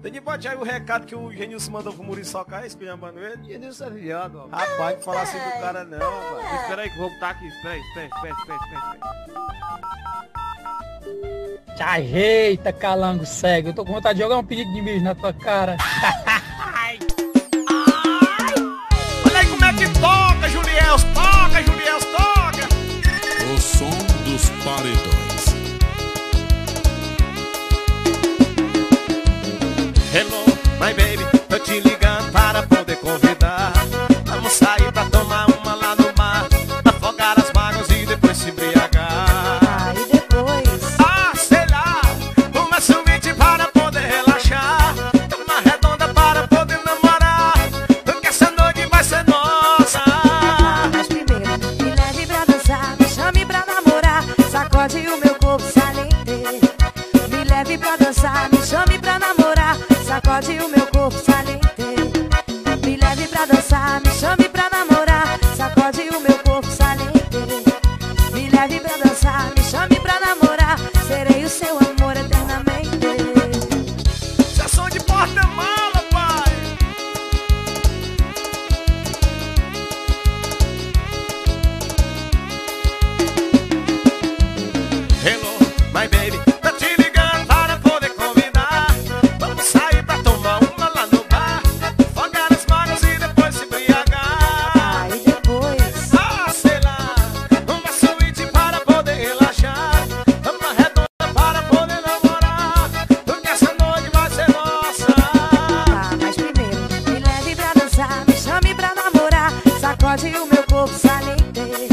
Tem bote aí o recado que o Genilson mandou pro Muriçoca, esculhambando ele. Genilson é viado, ó. Rapaz, não fala assim do cara não, rapaz. Espera aí que eu vou botar aqui. Espera. Te ajeita, calango cego. Eu tô com vontade de jogar um pedido de beijo na tua cara. Olha aí como é que toca, Juliels, toca! O som dos paredões. Hello, my baby, tô te ligando para poder convidar. Vamos sair pra tomar uma lá no mar, afogar as mágoas e depois se embriagar. E depois? Ah, sei lá, uma suíte para poder relaxar, uma redonda para poder namorar, porque essa noite vai ser nossa. Mas primeiro, me leve pra dançar, me chame pra namorar, sacode o meu corpo saliente. Me leve pra dançar, me chame pra namorar, sacode o meu corpo saliente. Me leve pra dançar, me chame pra namorar, sacode o meu corpo saliente. Me leve pra dançar, me chame pra namorar, serei o seu amor eternamente. Isso é som de porta-mala, pai. Hello, my baby, tô te ligando para poder convidar. Vamos sair pra tomar uma lá no bar, afogar as mágoas e depois se embriagar. E depois? Ah, sei lá, uma suíte para poder relaxar, uma redonda para poder namorar, porque essa noite vai ser nossa. Mas primeiro, me leve pra dançar, me chame pra namorar, sacode o meu corpo saliente.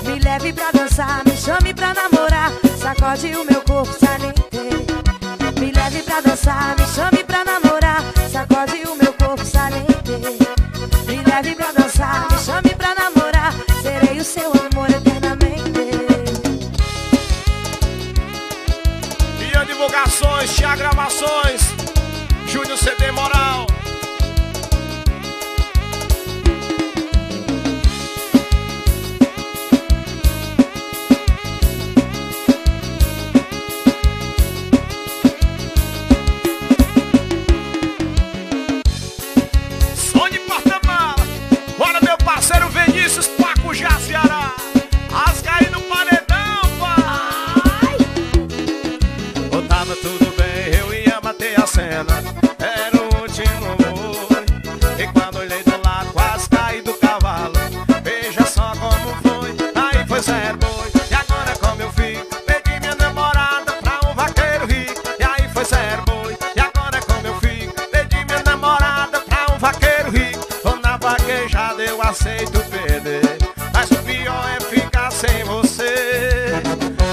Me leve pra dançar, me chame pra namorar, sacode o meu corpo saliente. Me leve pra dançar, me chame pra namorar, sacode o meu corpo saliente. Me leve pra dançar, me chame pra namorar, serei o seu amor eternamente. Ian Divulgações, Tia Gravações, Júnior CD Moral. Som de porta-mala. Bora, meu parceiro Vinícius Pacujá, Ceará. Rasga aí no paredão, pai. Tava tudo bem, eu ia bater a cena, era o último amor. E quando olhei do lado, quase caí do cavalo. Veja só como foi, aí foi zero boi. E agora como eu fico, pedi minha namorada pra um vaqueiro rico. E aí foi zero boi, e agora como eu fico, pedi minha namorada pra um vaqueiro rico. Tô na vaquejada, eu aceito perder, mas o pior é ficar sem você.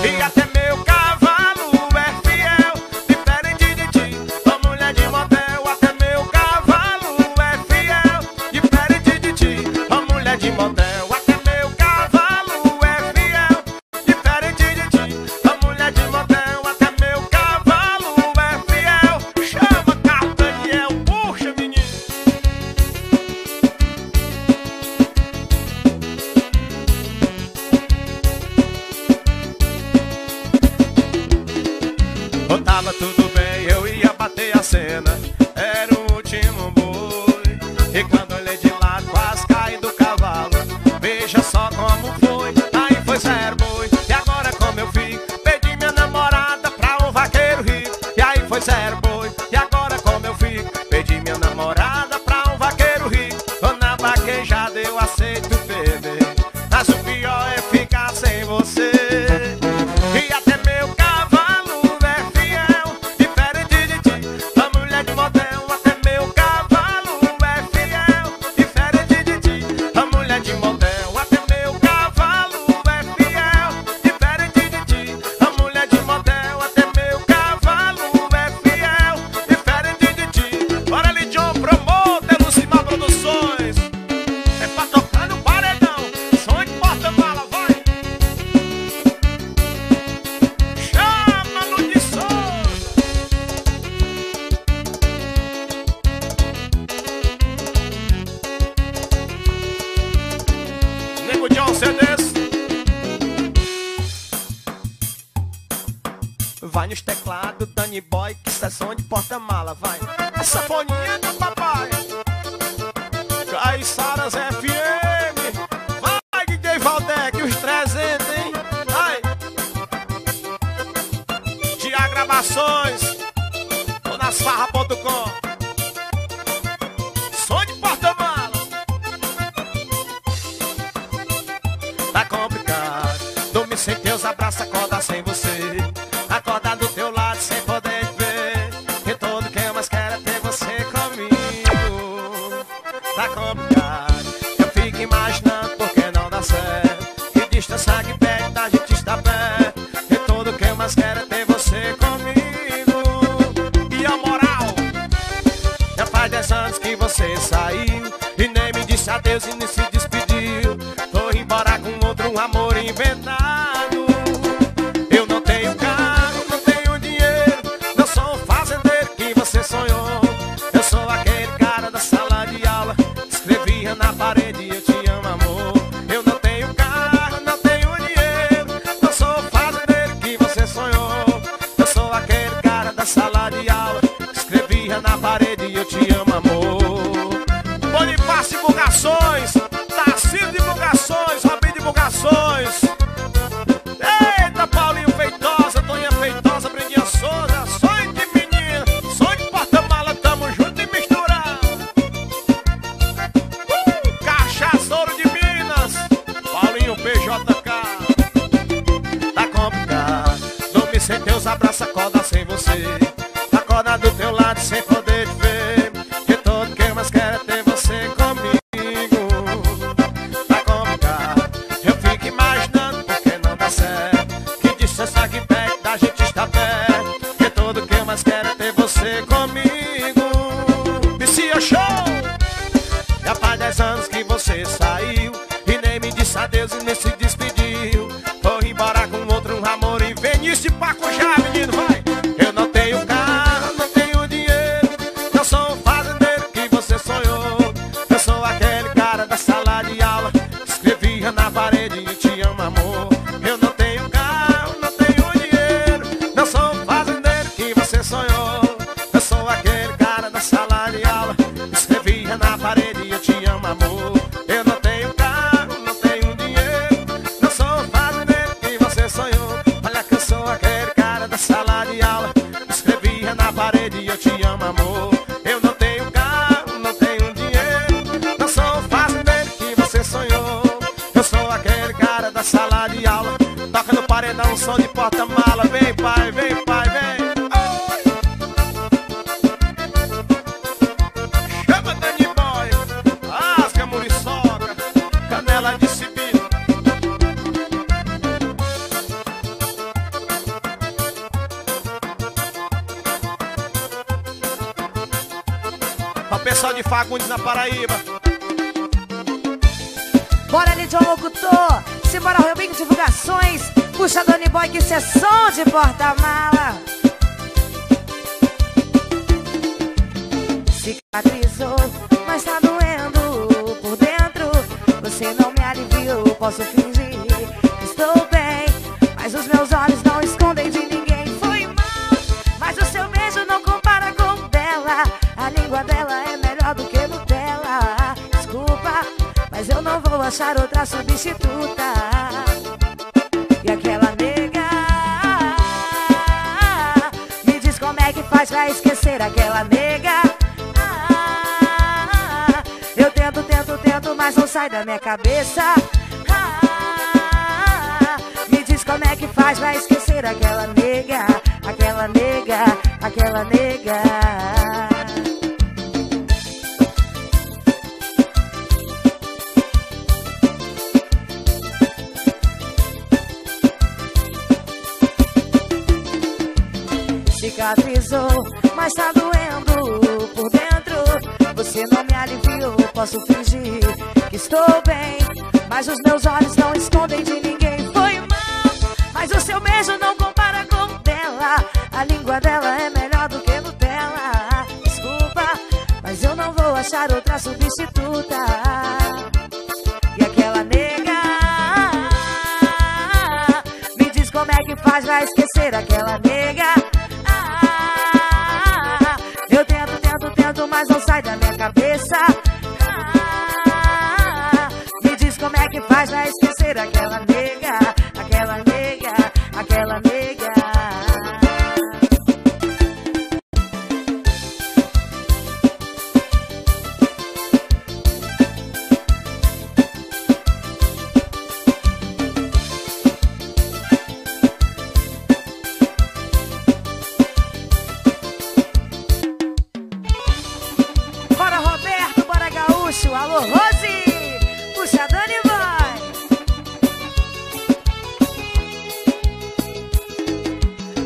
E até meu cavalo é fiel, diferente de ti, ô mulher de motel. Até meu cavalo é fiel, diferente de ti, ô mulher de motel. Até meu cavalo é fiel, diferente de ti, ô mulher de motel. Até meu cavalo é fiel. Chama Carlos Daniel, puxa menino. Tava tudo bem, eu ia bater a cena, era o último boi. E quando olhei de lado, quase caí do cavalo. Veja só como foi, aí foi zero boi. E agora como eu fico, pedi minha namorada pra um vaqueiro rico. E aí foi zero boi. E agora como eu fico, pedi minha namorada pra um vaqueiro rico. Tô na vaquejada, eu aceito perder, mas o pior é ficar sem você. E até meu cavalo é fiel, diferente de ti, a mulher de motel. Até meu cavalo é fiel, Vai nos teclados, Danny Boy, que isso é som de porta-mala, vai. A sanfoninha do papai. Caiçaras FM. Vai, DJ Valdec, os 300, hein? Vai. Tia Gravações. Tô nas farra.com. Som de porta-mala. Tá complicado. Dormir sem teus abraços, acordar sem você. Acordar do teu lado sem poder te ver. E tudo que eu mais quero é ter você comigo. Tá complicado. Eu fico imaginando porque não dá certo. Que distância que pede da gente está perto. E tudo que eu mais quero é ter você comigo. E a moral, já faz 10 anos que você saiu e nem me disse adeus e nem se despediu. Tô embora com outro amor inventado. Eu não tenho carro, não tenho dinheiro, não sou um fazendeiro que você sonhou. Eu sou aquele cara da sala de aula, escrevia na parede eu te amo, amor. Eu não tenho carro, não tenho dinheiro, não sou um fazendeiro que você sonhou. Eu sou aquele cara da sala de aula, escrevia na parede eu te amo, amor. Bonifácio Divulgações, Tarcísio Divulgações, Robin Divulgações. Eita, Paulinho Feitosa, Toninha Feitosa, Brendinha Souza. Sonho de menina, sonho de porta-mala, tamo junto e misturado. Cachaçouro de Minas, Paulinho PJK. Tá complicado, dormir sem teus abraços, acorda sem você. Acorda do teu lado sem poder te ver. Que tudo que eu mais quero é ter você comigo. Tá complicado, eu fico imaginando porque não dá certo. Que distância que perto da gente está perto. Que tudo que eu mais quero é ter você comigo. Vicia Show! Já faz 10 anos que você saiu e nem me disse adeus e nem se despediu. Foi embora com outro amor e Vinícius de Pacujá, menino, vai! Eu não tenho carro, não tenho dinheiro, não sou um fazendeiro que você sonhou. Eu sou aquele cara da sala de aula, escrevia na parede eu te amo, amor. Eu não tenho carro, não tenho dinheiro, não sou um fazendeiro que você sonhou. Eu sou aquele cara da sala de aula, escrevia na parede eu te amo, amor. Eu não tenho carro, não tenho dinheiro, não sou um fazendeiro que você sonhou. Olha que eu sou aquele cara da sala de aula, escrevia na parede eu te amo, amor. Eu não tenho carro, não tenho dinheiro, não sou um fazendeiro que você sonhou. Eu sou aquele cara da sala de aula, toca no paredão, som de porta-mala. Vem pai, vem pai, vem. Oi. Chama Danny Boy, rasga muriçoca, canela de sibilo. Pra pessoal de Fagundes na Paraíba. Bora ali, John Locutor. Simbora, Rubinho Divulgações. Puxa, Danny Boy, que isso é som de porta-mala. Cicatrizou, mas tá doendo por dentro. Você não me aliviou, posso fingir que estou bem, mas os meus olhos não escondem de ninguém. Foi mal, mas o seu beijo não compara com o dela. A língua dela é melhor do que Nutella. Desculpa, mas eu não vou achar outra substituta. E aquela nega, me diz como é que faz pra esquecer aquela nega. Eu tento, mas não sai da minha cabeça. Me diz como é que faz pra esquecer aquela nega, aquela nega, aquela nega. Cicatrizou, mas tá doendo por dentro. Você não me aliviou, posso fingir que estou bem, mas os meus olhos não escondem de ninguém. Foi mal, mas o seu beijo não compara com o dela. A língua dela é melhor do que Nutella. Desculpa, mas eu não vou achar outra substituta. E aquela nega, me diz como é que faz pra esquecer aquela nega. sai da minha cabeça. Me diz como é que faz pra esquecer aquela nega, aquela nega, aquela nega. Bora Roberto, bora Gaúcho, alô Rose, puxa Dani vai.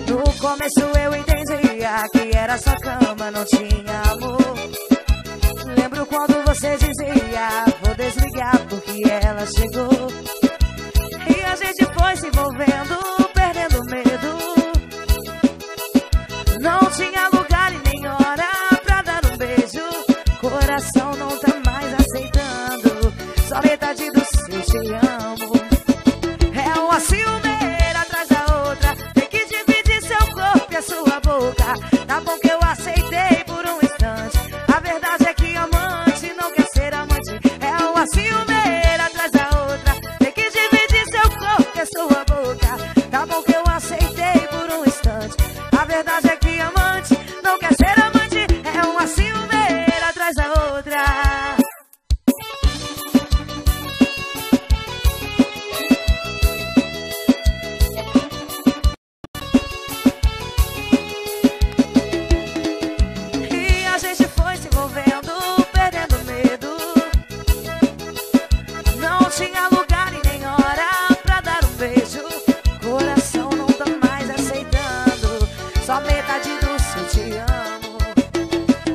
No começo eu entendia que era só cama, não tinha amor. Lembro quando você dizia, vou desligar porque ela chegou. E a gente foi se envolvendo, perdendo medo. Não tinha lugar e nem hora pra dar um beijo. Coração não tá mais aceitando só metade do seu te amo. É uma ciumeira atrás da outra, tem que dividir seu corpo e a sua boca. Tá bom que eu aceitei por um instante, a verdade é que amante não quer ser amante. É uma ciumeira atrás da outra, tem que dividir seu corpo e a sua boca. Tá bom que eu aceitei por um instante, a verdade é que amante não quer ser amante. É uma ciumeira atrás da outra. E a gente foi se envolvendo, perdendo medo. Não tinha lugar e nem hora pra dar um beijo. Coração não tá mais aceitando só metade do seu te amo.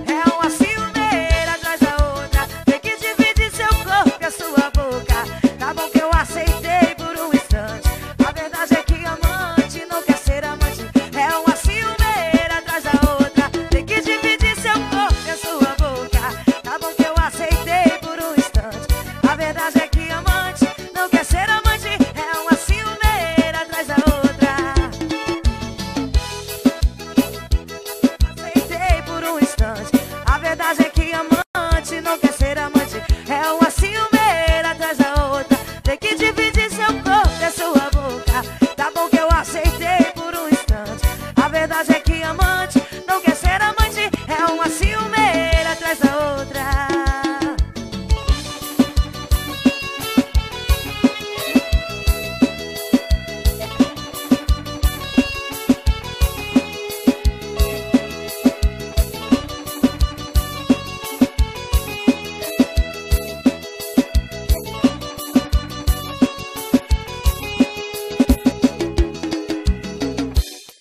É uma ciumeira atrás da outra, tem que dividir seu corpo e a sua boca. Tá bom que eu aceitei por um instante, a verdade é que amante não quer ser amante. É uma ciumeira atrás da outra, tem que dividir seu corpo e a sua boca. Tá bom que eu aceitei por um instante, a verdade é que amante não quer ser amante. É uma ciumeira atrás da outra. Aceitei por um instante, a verdade é que amante não quer ser amante. É uma ciumeira atrás da outra, tem que dividir seu corpo e a sua boca. Tá bom que eu aceitei por um instante, a verdade é que amante não quer ser amante. É uma ciumeira atrás da outra.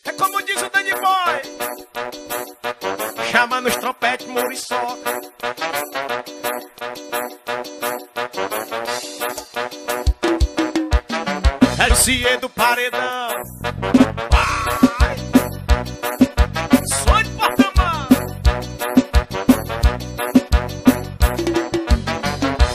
É como diz o Danny Boy, chama nos trompetes muriçoca. É o Cie do paredão. Vai! Sou de Portamão.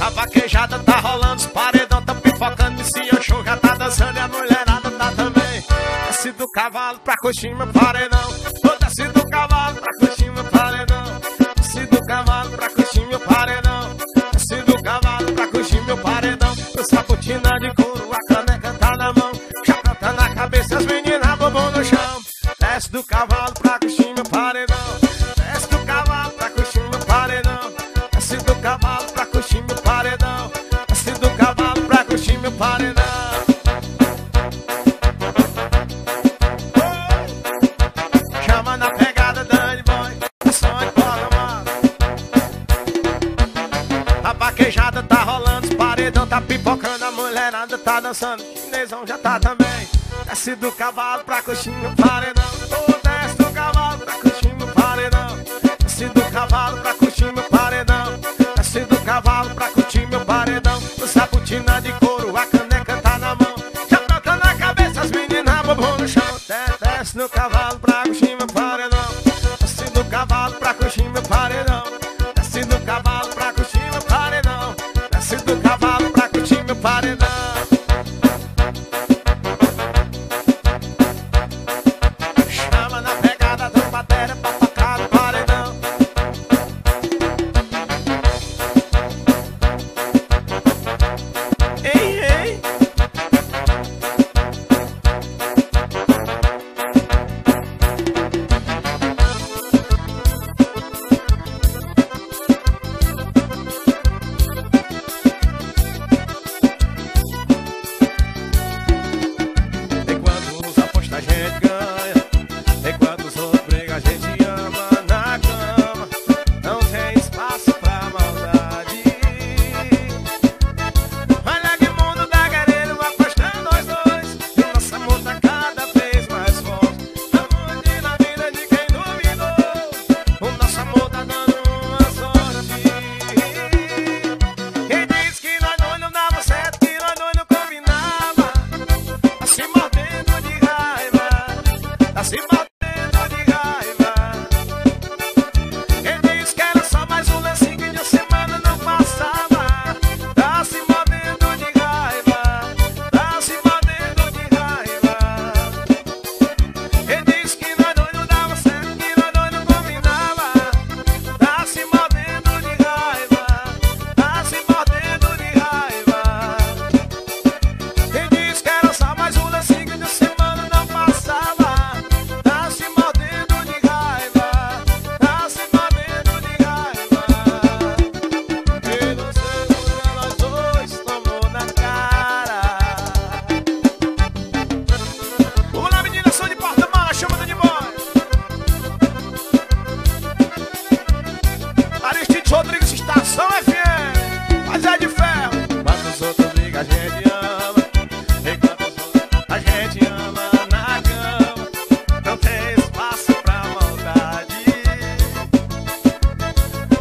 A vaquejada tá rolando, os paredão tá pipocando. E se o show já tá dançando e a mulherada tá também. Desce do cavalo pra curtir meu paredão. Vou desce do cavalo pra curtir meu paredão. Desce do cavalo pra curtir meu paredão. Desce do cavalo pra curtir meu paredão. Eu sabotina de couro, a caneca tá na mão. Já canta na cabeça, as meninas bobão no chão. Desce do cavalo pra curtir meu paredão. Desce do cavalo pra curtir meu paredão. Desce do cavalo pra curtir meu paredão. Desce do cavalo pra curtir meu paredão. Chama na pegada, Danny Boy, é só de Portamão. A vaquejada tá rolando, os paredão tá pipocando, a mulherada tá dançando, o chinesão já tá também. Desce do cavalo pra curtir meu paredão. Oh, desce do cavalo pra curtir meu paredão. Desce do cavalo pra curtir meu paredão. Desce do cavalo pra curtir meu paredão. No sabotina de couro, a caneca tá na mão. Já toca na cabeça, as meninas bobão no chão. Desce do cavalo pra curtir meu paredão. Desce do cavalo pra curtir meu paredão. Desce do cavalo pra curtir meu paredão. Desce do cavalo pra curtir meu paredão. Chama na pegada da bateria pra tocar no paredão. Murição FM, mas é de ferro. Quando os outros ligam, a gente ama. Enquanto os outros, a gente ama na cama. Não tem espaço pra maldade.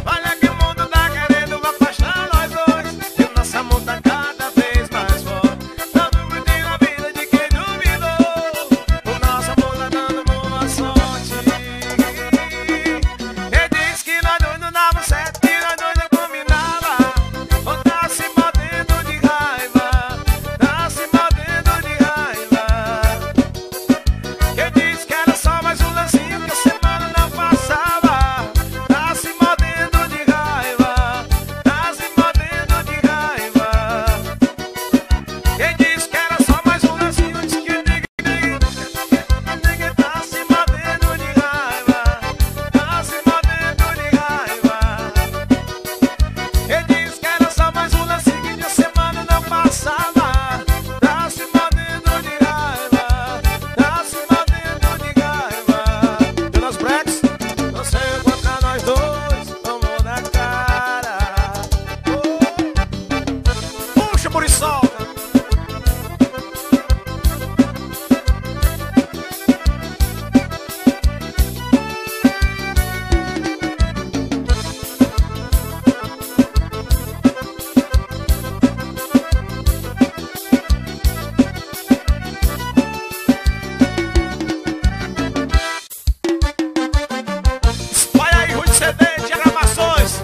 Olha que o mundo tá querendo uma paixão, nós dois. E o nosso amor tá cada vez mais forte. Dando muito na vida de quem duvidou. O nosso amor tá dando boa sorte. Ele diz que nós dois não dava certo, que nós dois não combinava. Ou tá se mordendo de raiva, tá se mordendo de raiva. Eu disse que era só mais um lancinho, que a semana não passava. Tá se mordendo de raiva, tá se mordendo de raiva. Eu disse que era só mais um lancinho, disse que ninguém tá se mordendo de raiva, tá se mordendo de raiva. Eu disse que era só mais um lancinho, que a semana não passava. Tá se mordendo de raiva, tá se mordendo de raiva. Pelas breaks, você encontra nós dois, vamos na cara. Puxa, Muriçoca. Espalha aí, Rui de CD, de gravações.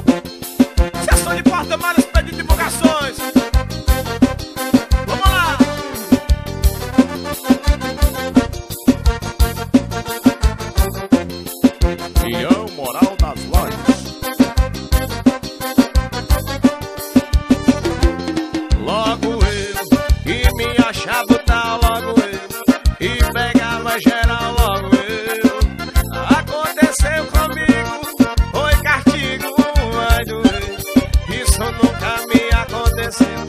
Sessão de porta-malas, pedido de divulgações. Vamos lá. Ian Moral das Lojas. Logo eu, e me achava tal, logo eu, e pegava geral, logo eu. Aconteceu comigo, foi castigo, vai doer. Isso nunca me aconteceu,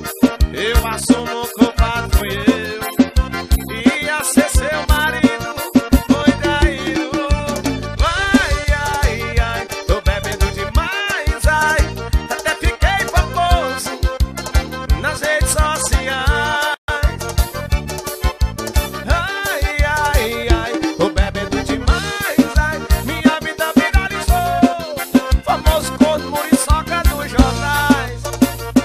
eu assumo o culpado, fui eu. Ia ser seu marido, foi traído. Ai, ai, ai, tô bebendo demais, ai. Até fiquei famoso nas redes sociais. Ai, ai, ai, tô bebendo demais, ai. Minha vida viralizou, famoso corno Muriçoca dos jornais.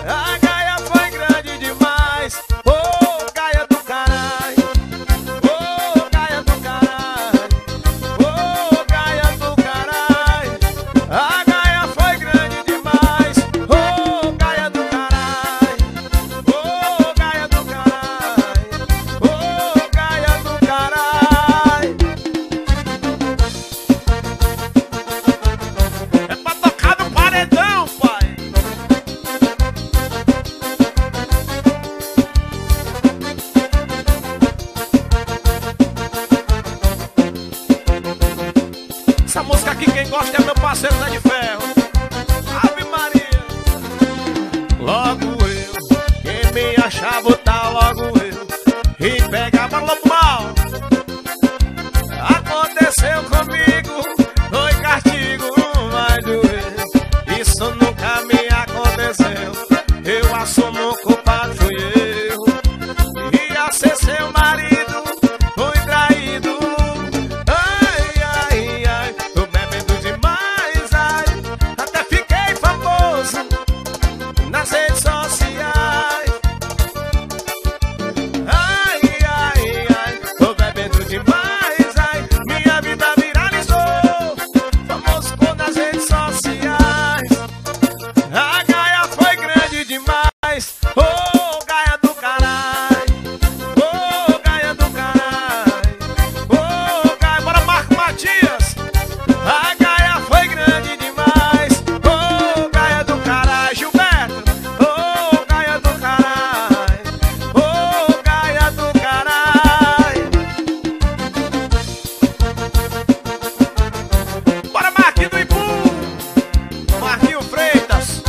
A gaia foi grande demais, ô gaia do caralho, ô gaia do caralho, ô gaia do caralho. A gaia foi grande demais, ô gaia do caralho, ô gaia do caralho, ô gaia do caralho. É pra tocar no paredão, pai. Essa música aqui quem gosta é meu parceiro Zé de Ferro. Ave Maria. Logo eu, quem me achava tal, logo eu, e pegava lobo mal. Aconteceu comigo, foi castigo, vai doer. Isso nunca me aconteceu, eu assumo o culpado, fui eu. Ia ser seu marido, foi traído. Ai, ai, ai, tô bebendo demais, ai. Até fiquei famoso nas redes sociais. Ai, ai, ai, tô bebendo demais, ai. Minha vida viralizou, famoso por nas redes sociais. A gaia foi grande demais, ô gaia do caralho, ô gaia do caralho, ô gaia, bora Marco Matias. A gaia foi grande demais, ô gaia do caralho, Gilberto, ô gaia do caralho, ô gaia do caralho. Bora Marquinho do Ipu, Marquinho Freitas.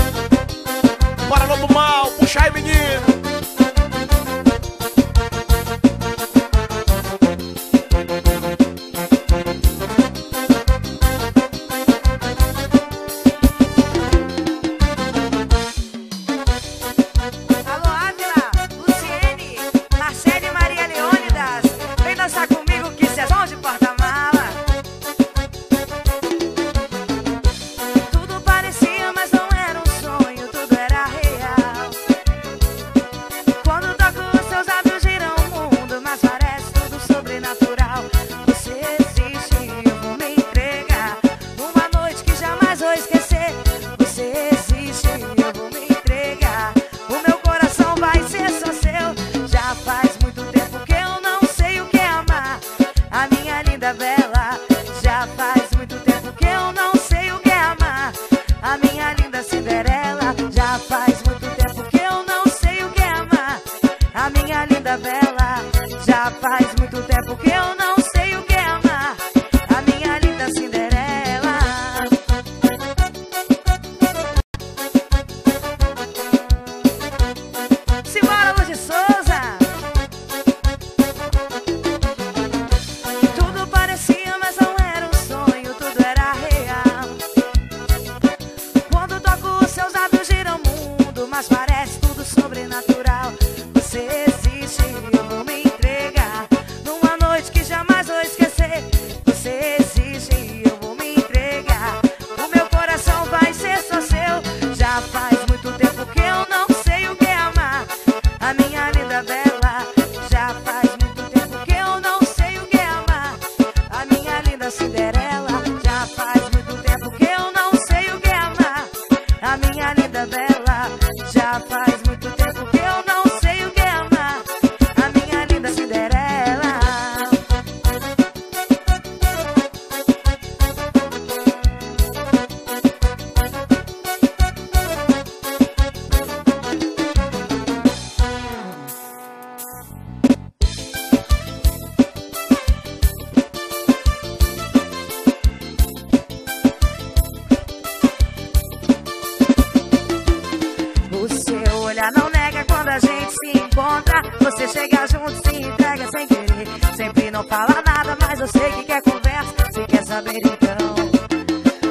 encontra, você chega junto, se entrega sem querer. Sempre não fala nada, mas eu sei que quer conversa. Se quer saber então,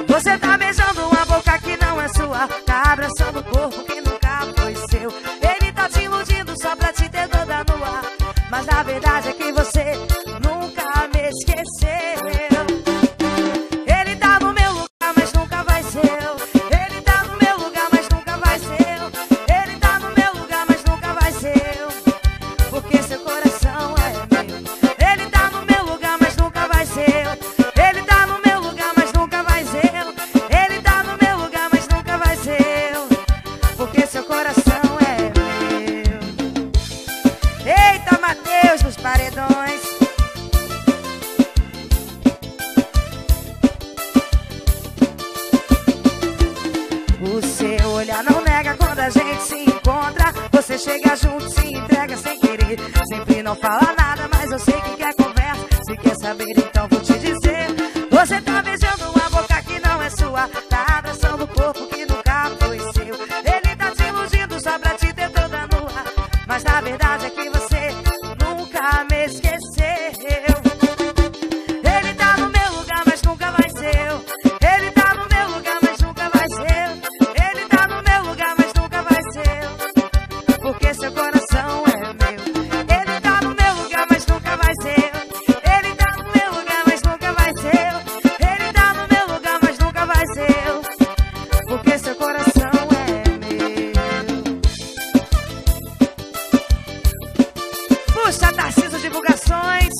você tá beijando uma boca que não é sua, tá abraçando o corpo que nunca foi seu. Ele tá te iludindo só pra te ter toda nua, mas na verdade é que você nunca me esqueceu. Ele tá no meu lugar, mas nunca vai ser eu. Ele tá no meu lugar, mas nunca vai ser eu. Ele tá no meu lugar, mas nunca vai ser eu, porque seu coração é meu. Ele tá no meu lugar, mas nunca vai ser eu. Ele tá no meu lugar, mas nunca vai ser eu. Ele tá no meu lugar, mas nunca vai ser eu, porque seu coração é meu. Eita, Mateus dos Paredões. O seu olhar não nega quando a gente se encontra, você chega junto, se entrega sem querer. Sempre não fala nada, mas eu sei que quer conversa. Se quer saber, então vou te dizer. Você tá beijando uma boca que não é sua, tá abraçando o corpo que nunca foi seu. Ele tá te iludindo só pra te ter toda nua, mas na verdade é que você nunca me esqueceu. Ele tá no meu lugar, mas nunca vai ser eu. Ele tá no meu lugar, mas nunca vai ser eu. Ele tá no meu lugar, mas nunca vai ser eu, porque seu coração é meu. Ele tá no meu lugar, mas nunca vai ser eu. Ele tá no meu lugar, mas nunca vai ser eu. Ele tá no meu lugar, mas nunca vai ser eu, porque seu coração é meu. Puxa, Tarcísio Divulgações.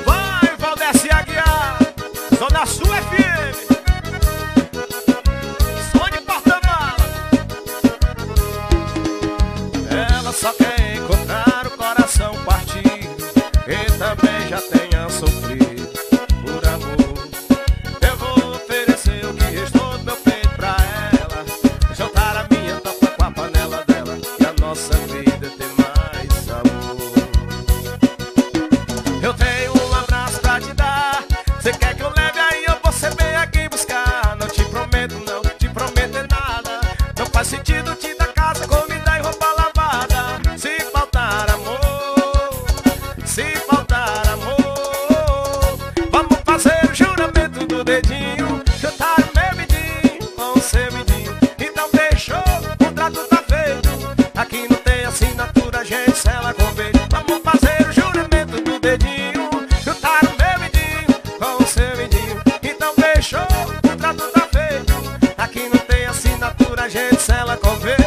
Vai, Valdeci Aguiar, Zona Sul FM, som de porta-mala. Ela só quer encontrar o coração partido, e também já tenha sofrido por amor. Eu vou oferecer o que restou do meu peito pra ela, juntar a minha tampa com a panela dela, e a nossa vida ter mais sabor. Eu tenho um abraço pra te dar, cê quer que eu leve aí, eu vou ser bem aqui buscar. Não te prometo não, te prometer nada, não faz sentido te dar casa, comida e roupa lavada. Se faltar amor, se faltar amor, vamos fazer o juramento do dedinho, juntar o meu midinho com o seu midinho. Então fechou, o trato tá feito, aqui não tem assinatura, gente sela com beijo. Vamos fazer o juramento do dedinho, juntar o meu midinho com o seu midinho. Então fechou, o trato tá feito, aqui não tem assinatura, gente sela com beijo.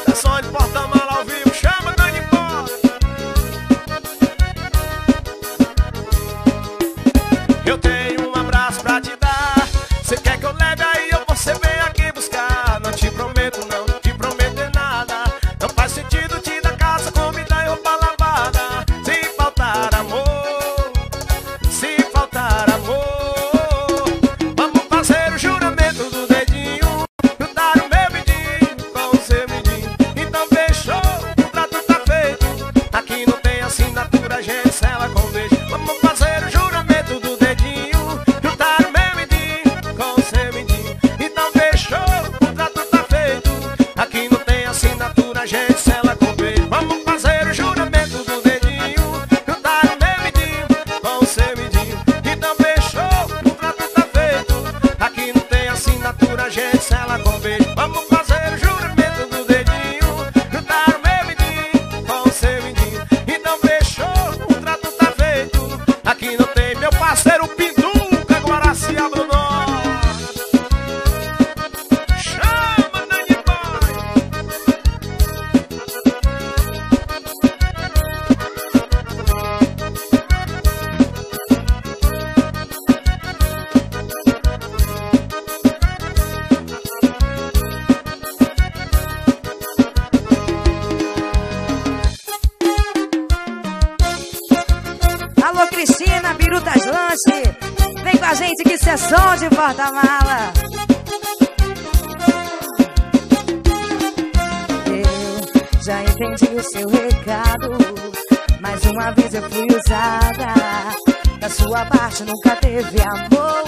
É som de porta-mala ao vivo, chama Dani Pó. Eu tenho um abraço pra te dar, cê quer que eu leve aí, eu vou ser bem aqui buscar. Não te prometo não, te prometer nada, não faz sentido te dar casa, comida e roupa lavada. Se faltar amor, se faltar amor, vamos fazer o juramento do dedinho, juntar o meu midinho com o seu midinho. Então fechou, o trato tá feito, aqui não tem assinatura, gente sela com beijo. Vamos fazer o juramento do dedinho, juntar o meu midinho com o seu midinho. Então fechou, o trato tá feito, aqui não tem assinatura, gente sela com beijo. Vamos fazer o juramento do dedinho, juntar o meu midinho com o seu midinho. Então fechou, o trato tá feito, aqui não tem assinatura, gente sela com beijo. Vamos fazer o juramento do dedinho, juntar o meu midinho com o seu midinho. Então fechou, o trato tá feito, aqui não tem. Meu parceiro Pinduca, Guaraciaba do Norte, chama Dani Boy. Alô, Cristina, Birutas Lanche. vem com a gente que isso é som de porta-mala. Eu já entendi o seu recado. Mais uma vez eu fui usada. Da sua parte nunca teve amor.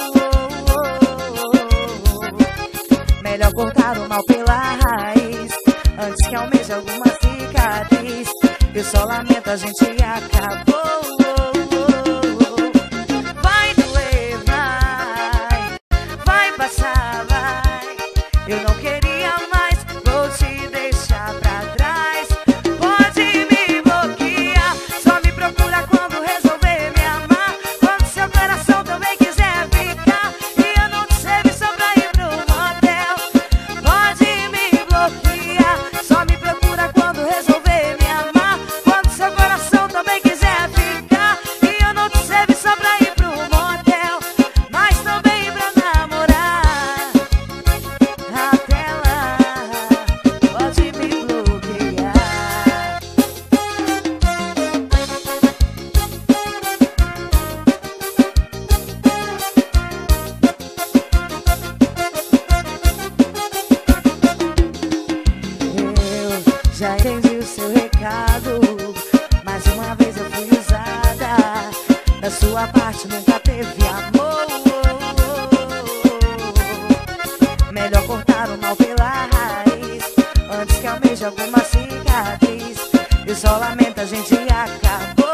Melhor cortar o mal pela raiz antes que almeje alguma cicatriz. Eu só lamento, a gente acabou. Vai doer, vai passar, vai. Eu não queria mais, vou te deixar pra trás. Pode me bloquear, só me procura quando resolver me amar. Quando seu coração também quiser ficar e eu não te serve só pra ir pro motel. Pode me bloquear, só me procura quando resolver me amar. Quando seu coração também quiser ficar e eu não te serve só pra ir pro motel, mas também pra namorar. Até lá, pode me bloquear. Eu já entendi o seu recado. Mais uma vez eu fui usada. Da sua parte nunca teve amor. Melhor cortar o mal pela raiz antes que almeje alguma cicatriz. Eu só lamento, a gente acabou.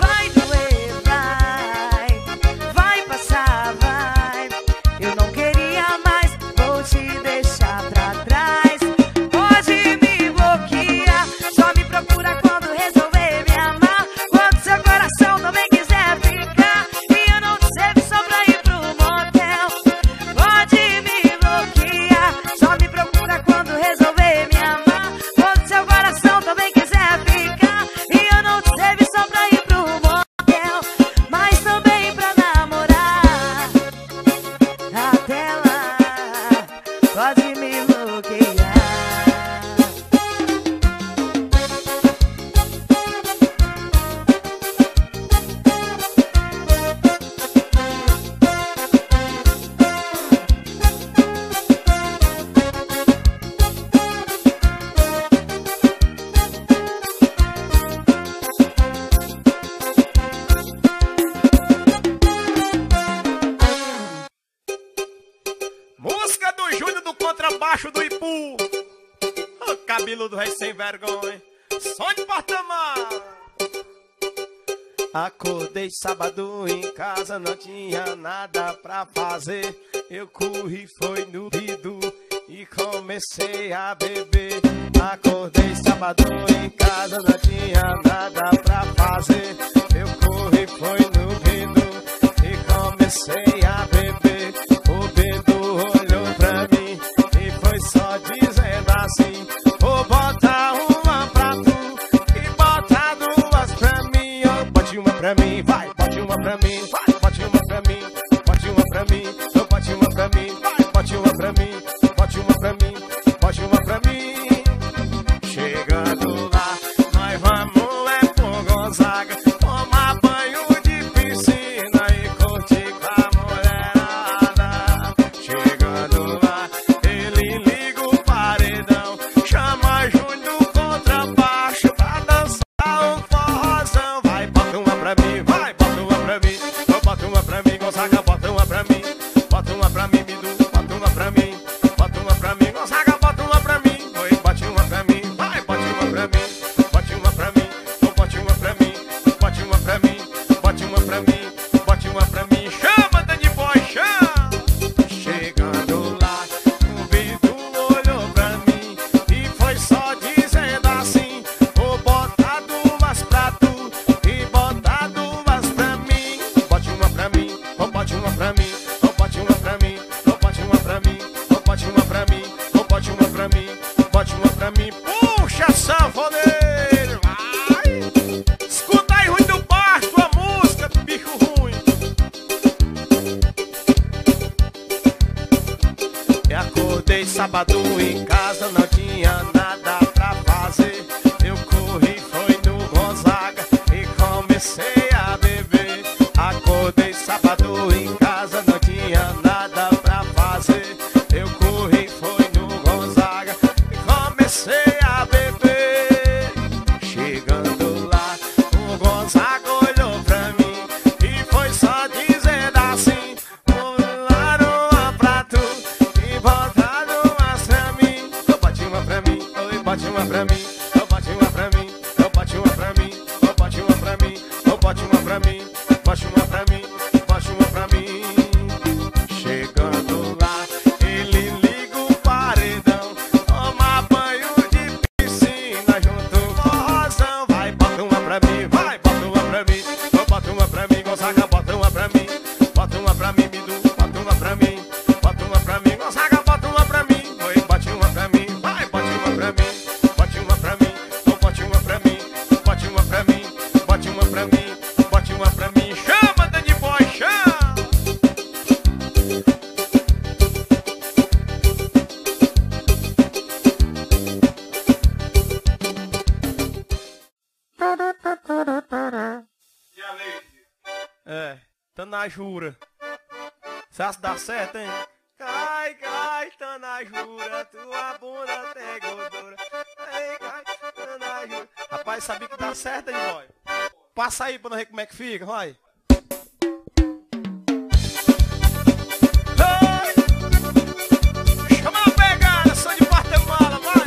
Vai doer, vai passar, vai. Eu não queria mais, vou te deixar pra trás. Pode me bloquear, só me procura quando resolver me amar. Quando seu coração também quiser ficar e eu não te serve só pra ir pro motel. Pode me bloquear, só me procura quando resolver me amar. Quando seu coração também quiser ficar e eu não te serve só pra ir pro motel, mas também pra namorar. Até lá, pode me bloquear. Música do Júnior do contrabaixo do Ipu. O cabelo do rei sem vergonha. Som de porta-mala. Acordei sábado em casa, não tinha nada pra fazer. Eu corri, foi no Bidu e comecei a beber. Acordei sábado em casa, não tinha nada pra fazer. Eu corri, foi no Bidu e comecei a beber. O Bidu olhou pra mim e foi só dizendo assim: vou botar uma pra tu e botar duas pra mim. Oh, bote uma pra mim, vai, bote uma pra mim, vai, bote uma pra mim, bote uma pra mim, oh, bote uma pra mim, vai, bote uma pra mim, bote uma pra mim, bote uma pra mim. Chegando lá bote uma pra mim, oh, bote uma pra mim, oh, bote uma pra mim, oh, bote uma pra mim, bote uma pra mim, bote uma pra mim. Chegando lá, ele liga o paredão, toma banho de piscina junto com o rosão. Vai, bota uma pra mim, vai, bota uma pra mim, oh, bota uma pra mim, Gonzaga, bota uma pra mim, bota uma pra mim, Bidu, bota uma pra mim, bota uma pra mim, Gonzaga, bota uma pra mim, oi, bote uma pra mim, vai, bote uma pra mim, bote uma pra mim, oh, bote uma pra mim, bote uma pra mim, bote uma pra mim, bote uma pra mim, chama, Danny Boy, chama! É, tá na jura. Você acha que dá certo, hein? Cai, cai, tá na jura, tua bunda tem gordura. Cai, cai, tá na jura. Rapaz, sabia que dá certo, hein, boy? Passa aí pra nós ver como é que fica, vai. Oi! Chama a pegada, sou de Guatemala, vai!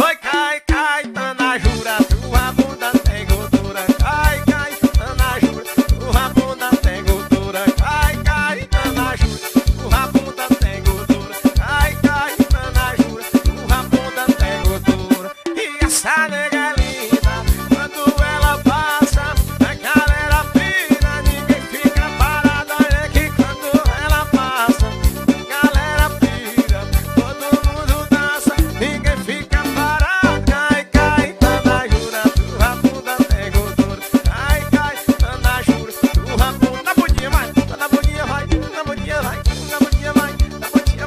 Oi, cai, cai, tá na jura, tua bunda tem gordura. Cai, cai, tá na jura, tua bunda tem gordura. Cai, cai, tá na jura, tua bunda tem gordura. Cai, cai, tá na jura, tua bunda tem gordura. E essa nega é linda, quando ela passa, a galera pira, ninguém fica parado. Olha que quando ela passa, a galera pira, todo mundo dança, ninguém fica parado. Cai, cai, tá na jura, tua bunda tem gordura. Cai, cai, tá na jura, tua bunda. Na bundinha vai, na bundinha vai, na bundinha vai, na bundinha vai, na bundinha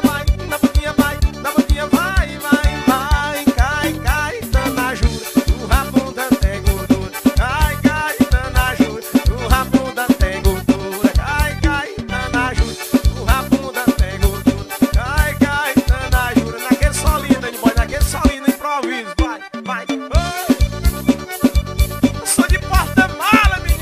vai, na bundinha vai, na bundinha vai, vai, vai. Cai, cai, tá na jura, tua bunda tem gordura. Cai, cai, tá na jura, tua bunda tem gordura. Cai, cai, tá na jura, tua bunda tem gordura. Cai, cai, tá na jura. Naquele solinho, Danny Boy, naquele solinho no improviso, vai, vai. Oi! Eu sou de porta-mala, menino.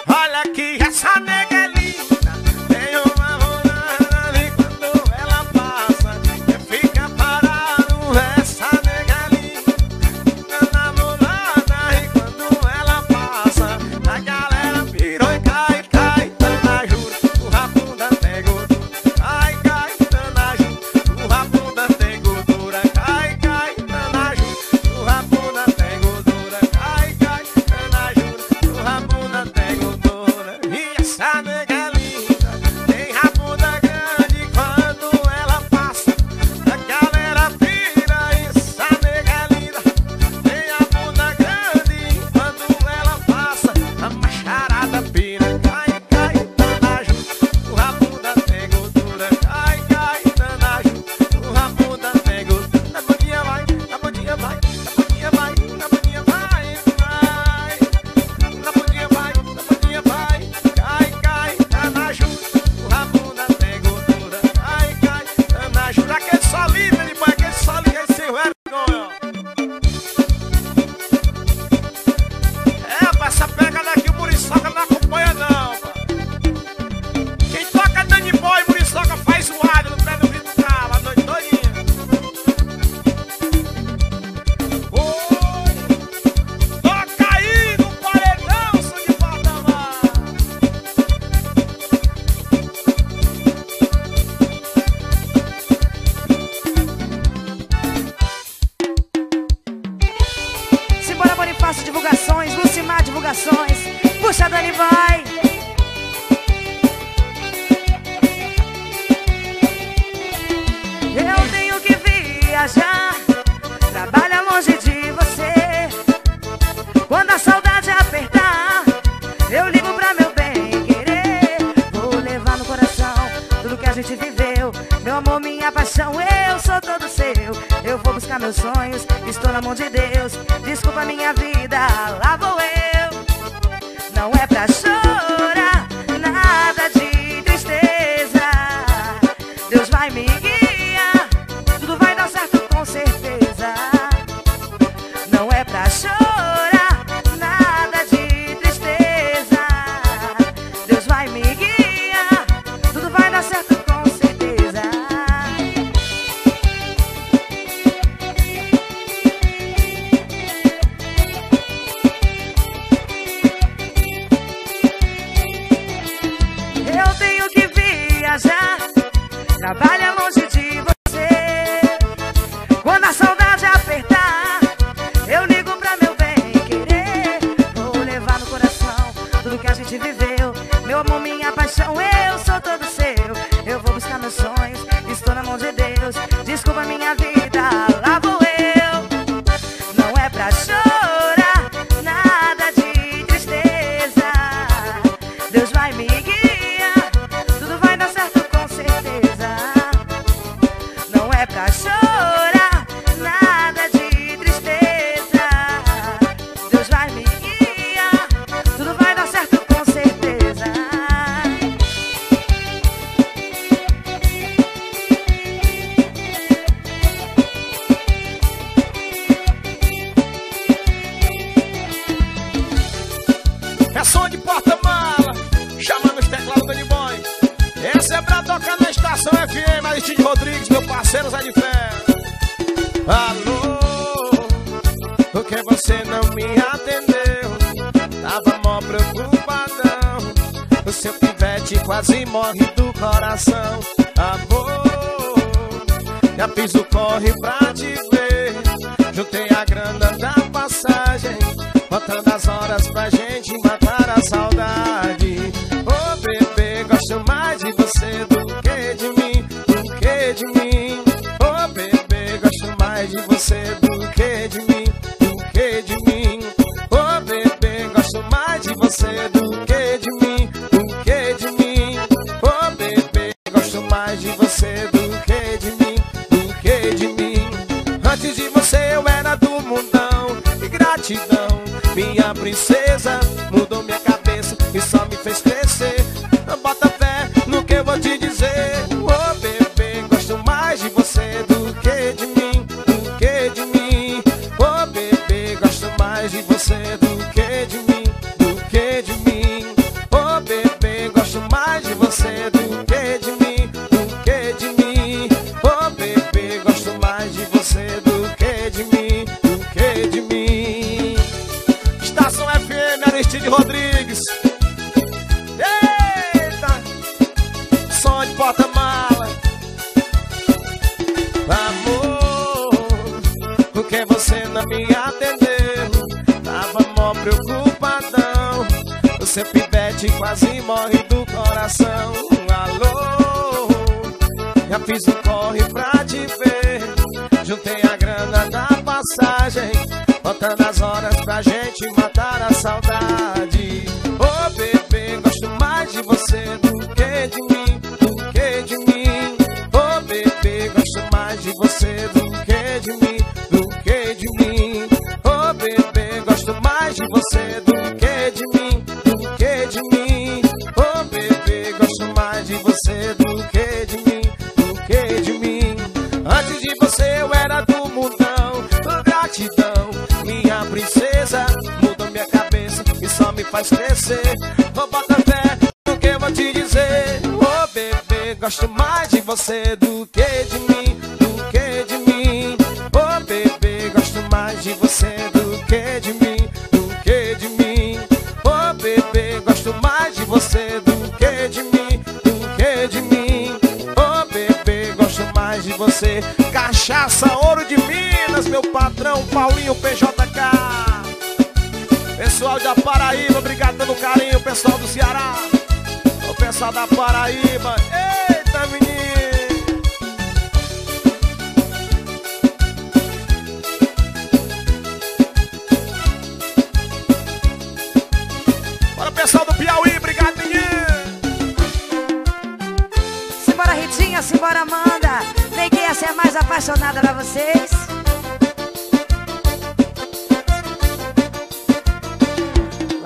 Olha que essa nega é linda, tem uma rolada ali quando ela passa, que fica parado. Essa nega é linda, namorada, e quando ela passa, a galera pirou e cai, cai, tá na jura, tua bunda tem gordura. Cai, cai, tá na jura, tua bunda tem gordura. Cai, cai, tá na jura, tua bunda tem gordura. Cai, cai, tá na jura, tua bunda tem gordura. E essa nega é linda, tem a bunda grande quando ela passa, a galera pira. Essa nega é linda, tem a bunda grande quando ela passa, a macharada pira. Cai, cai, tá na jura, tua bunda tem gordura. Cai, cai, tá na jura, tua bunda tem gordura. Na bundinha vai, na bundinha vai, na bundinha vai, na bundinha vai, vai. Na bundinha vai, na bundinha vai. Cai, cai, tá na jura, tua bunda tem gordura. Cai, cai, tá na jura. Aquele solinho, Danny Boy, aquele solinho, aquele sem vergonha. É, rapaz, essa pegada aqui o Muriçoca não acompanha não, pá. Quem toca Danny Boy, Muriçoca faz zoado no pé do Rio do Cabo, a noite todinha. Oi! Toca aí no paredão, sou de porta-mala. Simbora Bonifácio Divulgações, Lucimar Divulgações. Puxa, Danny Boy. Eu tenho que viajar, trabalha longe de você. Quando a saudade apertar, eu ligo pra meu bem querer. Vou levar no coração tudo que a gente viveu. Meu amor, minha paixão, eu sou todo seu. Eu vou buscar meus sonhos, estou na mão de Deus. Desculpa minha vida, lá vou eu. Não é pra chorar, nada de tristeza. Deus vai me guiar, tudo vai dar certo com certeza. Não é pra chorar, nada de tristeza. eu tenho que viajar. Trabalha longe de você. Quando a saudade apertar, eu ligo pra meu bem querer. Vou levar no coração tudo que a gente viveu. Meu amor, minha paixão, eu sou todo seu. Eu vou buscar meus sonhos, estou na mão de Deus. Desculpa minha vida, lá vou eu. Não é pra chorar, nada de tristeza. Deus vai me guiar, tudo vai dar certo com certeza. Não é pra chorar, nada de tristeza. Deus vai me guiar, tudo vai dar certo com certeza. É som de porta-mala, chamando os teclados do Boy. Esse é pra tocar na estação FM, Aristide Rodrigues, meu parceiro Zé de Fé. Alô, por que você não me atendeu? Tava mó preocupadão. O seu pivete quase morre do coração. Amor, já fiz o corre pra te ver. Juntei a grana da passagem, botando as horas pra gente matar a saudade. Oh bebê, gosto mais de você do que de mim, do que de mim. Oh bebê, gosto mais de você do que de mim, do que de mim. Oh bebê, gosto mais de você do que de mim, do que de mim. Oh bebê, gosto mais de você do que de mim, do que de mim. Antes de você eu era do mundão, e gratidão, minha princesa, mudou minha cabeça e só me fez crescer. Bota fé no que eu vou te dizer. Oh bebê, gosto mais de você do que de mim, do que de mim. Oh bebê, gosto mais de você do que de mim, do que de mim. Oh bebê, gosto mais de você do que de mim, do que de mim. Oh bebê, gosto mais de você do que de mim, do que de mim. Estação FM, Aristide Rodrigues. Eita! Som de porta-mala. Amor, por que você não me atendeu? Tava mó preocupadão. O seu pivete quase morre do coração. Alô, já fiz o corre pra te ver. Juntei a grana da passagem, botando as horas pra gente matar a saudade. Oh bebê, gosto mais de você do que de mim, do que de mim. Oh bebê, gosto mais de você do que de mim, do que de mim. Oh bebê, gosto mais de você do que de mim, do que de mim. Oh bebê, gosto mais de você do que de mim, do que de mim. Antes de você eu era do mundão, gratidão, minha princesa, mudou minha cabeça e só me faz crescer. Oh, bota fé no que eu vou te dizer. Oh bebê, gosto mais de você do que de mim, do que de mim. Oh bebê, gosto mais de você do que de mim, do que de mim. Oh bebê, gosto mais de você do que de mim, do que de mim. Oh bebê, gosto mais de você. Cachaça Ouro de Minas, meu patrão Paulinho PJK. Pessoal da Paraíba, obrigado pelo carinho. Pessoal do Ceará, o pessoal da Paraíba. Eita, menino! Bora, pessoal do Piauí, obrigado, menino! Simbora, Ritinha, simbora, Amanda. Nem quem ia ser mais apaixonada pra vocês.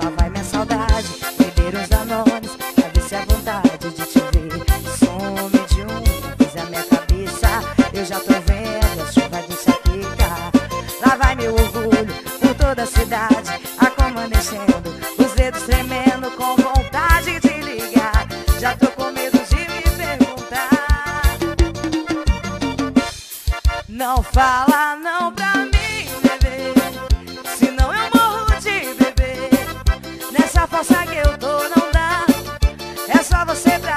Lá vai minha saudade, beber uns danones, pra ver se a vontade de te ver some de uma vez a minha cabeça. Eu já tô vendo a chuva de enxaqueca. Lá vai meu orgulho por toda a cidade, a coma descendo, os dedos tremendo com vontade de ligar. Já tô com medo de me perguntar. Não fala não pra mim, bebê, senão eu morro de beber. Nessa força que eu tô não dá, é só você pra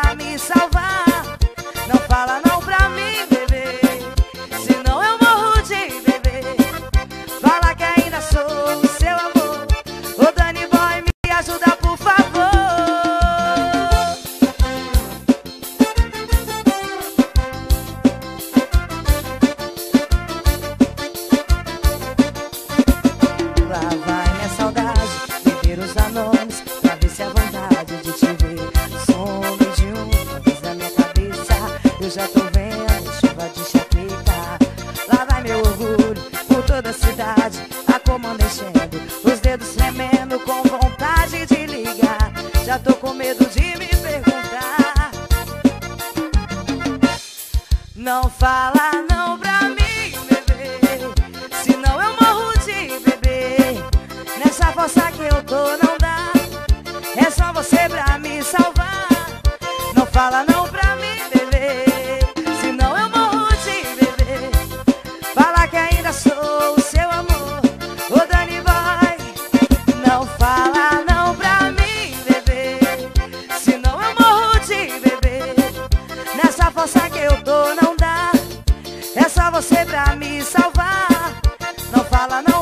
Já tô com medo de me perguntar. Não fala não pra mim, bebê, senão eu morro de bebê. Nessa força que eu tô não dá, é só você pra me salvar. Não fala não pra mim, bebê, senão eu morro de bebê. Fala que ainda sou o seu amor, ô Dani Boy. Não fala não pra mim, bebê, senão eu morro de bebê. Nessa força que eu tô não dá, é só você pra me salvar. Não fala não